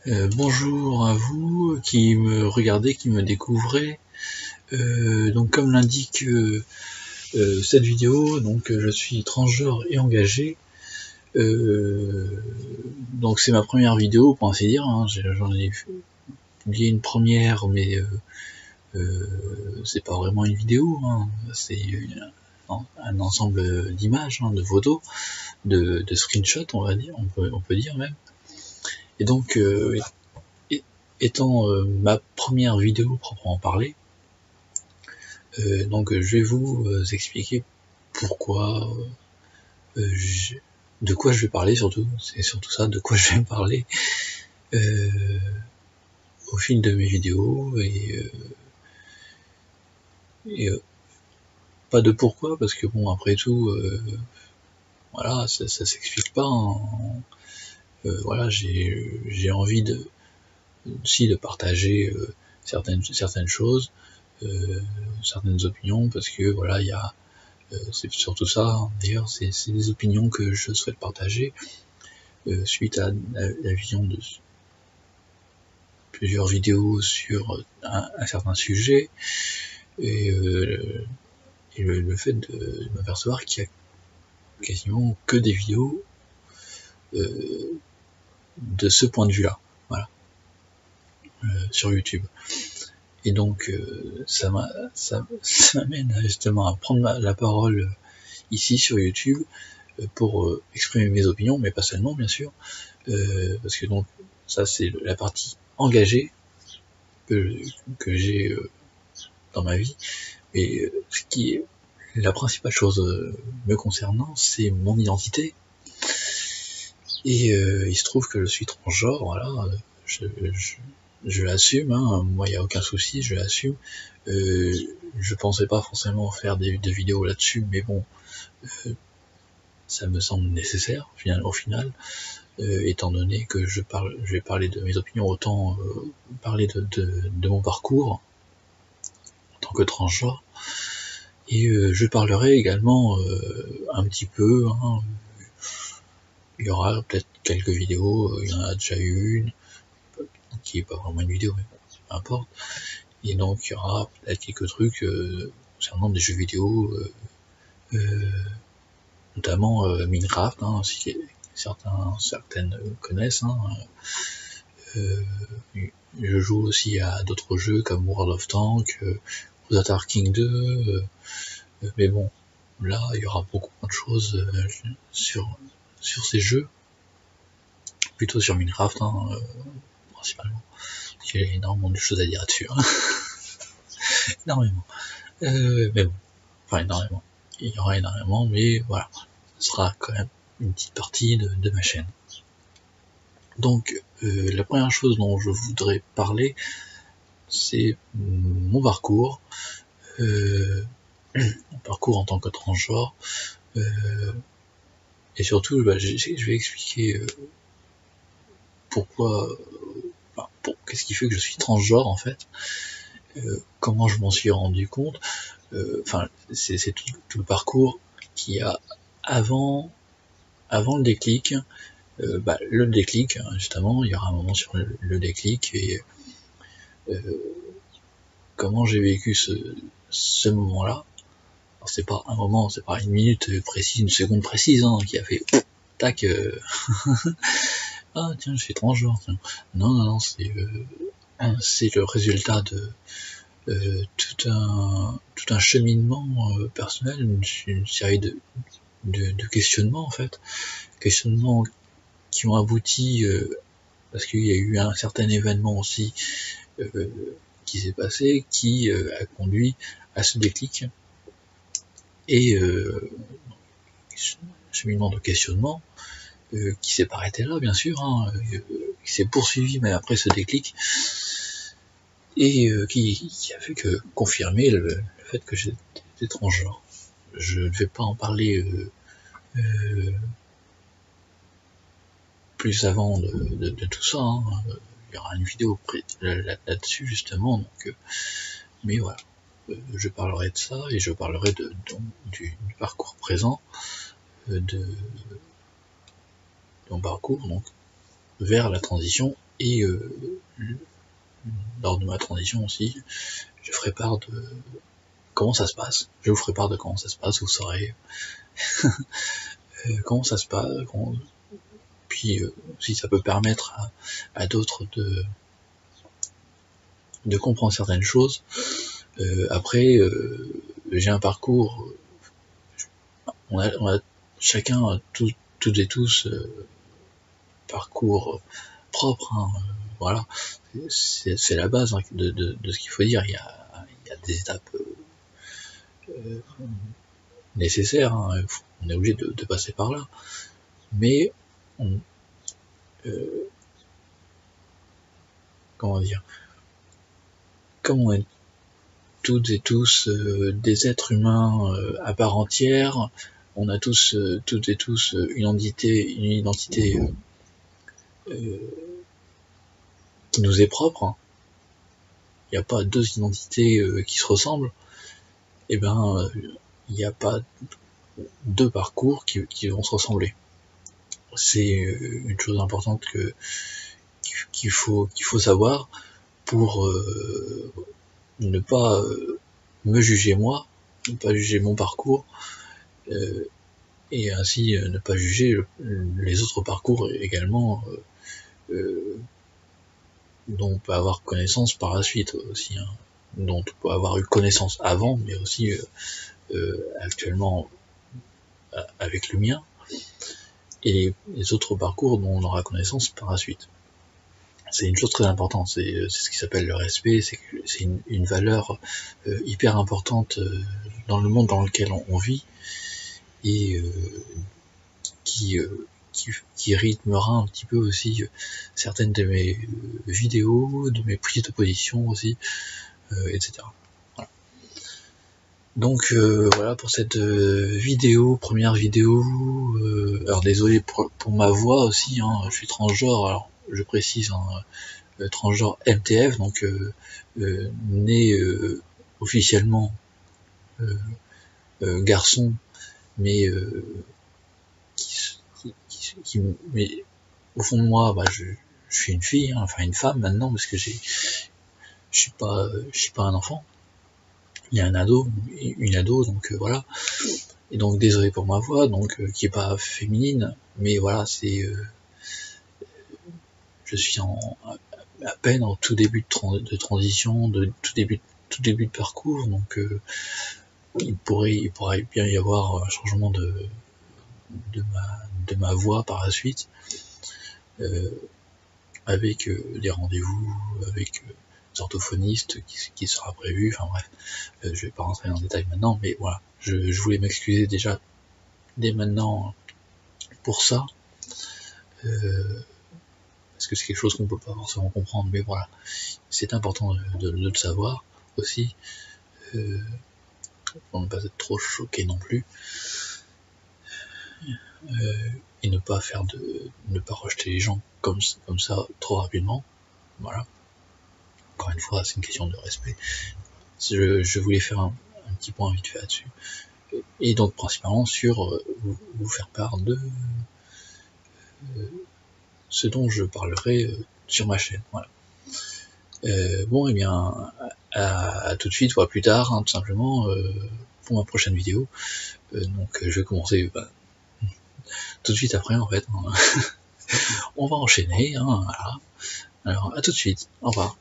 Bonjour à vous qui me regardez, qui me découvrez. Donc comme l'indique cette vidéo, donc je suis transgenre et engagé. Donc c'est ma première vidéo pour ainsi dire, hein. J'en ai publié une première, mais c'est pas vraiment une vidéo, hein. C'est un ensemble d'images, hein, de photos, de screenshots, on va dire, on peut dire même. Et donc étant ma première vidéo proprement parler, donc je vais vous expliquer pourquoi, de quoi je vais parler surtout, c'est surtout ça, de quoi je vais parler au fil de mes vidéos, et pas de pourquoi, parce que bon, après tout, voilà, ça s'explique pas, hein. Voilà, j'ai envie aussi de partager certaines choses, certaines opinions, parce que voilà, il y a c'est surtout ça, hein. D'ailleurs c'est des opinions que je souhaite partager suite à la vision de plusieurs vidéos sur un certain sujet, et le fait de m'apercevoir qu'il y a quasiment que des vidéos de ce point de vue là, voilà, sur YouTube. Et donc ça m'amène justement à prendre la parole ici sur YouTube pour exprimer mes opinions, mais pas seulement bien sûr, parce que donc ça c'est la partie engagée que j'ai dans ma vie, et ce qui est la principale chose me concernant, c'est mon identité, et il se trouve que je suis transgenre, voilà, je l'assume, hein, moi il n'y a aucun souci, je l'assume. Je pensais pas forcément faire de vidéos là-dessus, mais bon, ça me semble nécessaire au final, étant donné que je vais parler de mes opinions, autant parler de mon parcours en tant que transgenre, et je parlerai également un petit peu, hein, il y aura peut-être quelques vidéos, il y en a déjà eu une, qui est pas vraiment une vidéo, mais bon, peu importe, et donc il y aura peut-être quelques trucs concernant des jeux vidéo, notamment Minecraft, hein, si certaines connaissent, hein. Je joue aussi à d'autres jeux comme World of Tanks, Avatar King 2, mais bon, là il y aura beaucoup moins de choses sur ces jeux, plutôt sur Minecraft, hein, principalement. Il y a énormément de choses à dire là-dessus, hein. Énormément. Mais bon, enfin énormément. Il y aura énormément, mais voilà, ce sera quand même une petite partie de ma chaîne. Donc la première chose dont je voudrais parler, c'est mon parcours, mon parcours en tant que transgenre, et surtout je vais expliquer pourquoi, qu'est-ce qui fait que je suis transgenre en fait, comment je m'en suis rendu compte, enfin c'est tout le parcours qu'il y a avant le déclic. Le déclic, justement, il y aura un moment sur le déclic, et comment j'ai vécu ce moment-là. Alors c'est pas un moment, c'est pas une minute précise, une seconde précise, hein, qui a fait tac, ah tiens, je suis transgenre. Non, c'est le résultat de tout un cheminement personnel, une série de questionnements en fait, questionnements qui ont abouti parce qu'il y a eu un certain événement aussi qui s'est passé, qui a conduit à ce déclic, et cheminement de questionnement qui s'est pas arrêté là, bien sûr, hein, qui s'est poursuivi même après ce déclic, et qui a fait que confirmer le fait que j'étais transgenre. Je ne vais pas en parler plus avant de tout ça, hein. Il y aura une vidéo là-dessus justement, donc mais voilà, je parlerai de ça, et je parlerai du parcours présent, de mon parcours donc vers la transition Et lors de ma transition aussi, je ferai part de comment ça se passe. Je vous ferai part de comment ça se passe, vous saurez comment ça se passe, puis si ça peut permettre à d'autres de comprendre certaines choses. Après, j'ai un parcours, on a chacun, toutes et tous, parcours propre, hein, voilà, c'est la base, hein, de ce qu'il faut dire. Il y a des étapes nécessaires, hein, on est obligé de passer par là, mais comment dire, comme on est toutes et tous des êtres humains à part entière, on a tous, toutes et tous, une identité qui nous est propre, hein. Il n'y a pas deux identités qui se ressemblent, et ben il n'y a pas deux parcours qui vont se ressembler. C'est une chose importante qu'il faut savoir pour ne pas me juger moi, ne pas juger mon parcours, et ainsi ne pas juger les autres parcours également, dont on peut avoir connaissance par la suite aussi, hein, dont on peut avoir eu connaissance avant, mais aussi actuellement avec le mien, et les autres parcours dont on aura connaissance par la suite. C'est une chose très importante, c'est ce qui s'appelle le respect, c'est une valeur hyper importante dans le monde dans lequel on vit, et qui rythmera un petit peu aussi certaines de mes vidéos, de mes prises de position aussi, etc. Voilà. Donc voilà pour cette première vidéo. Alors désolé pour ma voix aussi, hein, je suis transgenre, alors je précise, hein, transgenre MTF, donc né officiellement garçon, mais mais au fond de moi, bah, je suis une fille, hein, enfin une femme maintenant, parce que je suis pas un enfant. Il y a une ado, donc voilà. Et donc désolé pour ma voix, donc qui est pas féminine, mais voilà, c'est je suis à peine en tout début de transition, de tout début de parcours, donc il pourrait bien y avoir un changement de ma voix par la suite, avec des rendez-vous avec des orthophonistes qui sera prévu, enfin bref, je vais pas rentrer dans le détail maintenant, mais voilà, je voulais m'excuser déjà dès maintenant pour ça, parce que c'est quelque chose qu'on peut pas forcément comprendre, mais voilà, c'est important de le savoir aussi, pour ne pas être trop choqué non plus, et ne pas rejeter les gens comme ça trop rapidement. Voilà. Encore une fois, c'est une question de respect. Je voulais faire un petit point vite fait là-dessus. Et donc principalement sur vous faire part de ce dont je parlerai sur ma chaîne. Voilà. Bon, et bien à tout de suite ou à plus tard, hein, tout simplement, pour ma prochaine vidéo. Donc je vais commencer tout de suite après, en fait. Hein. On va enchaîner, hein, voilà. Alors à tout de suite, au revoir.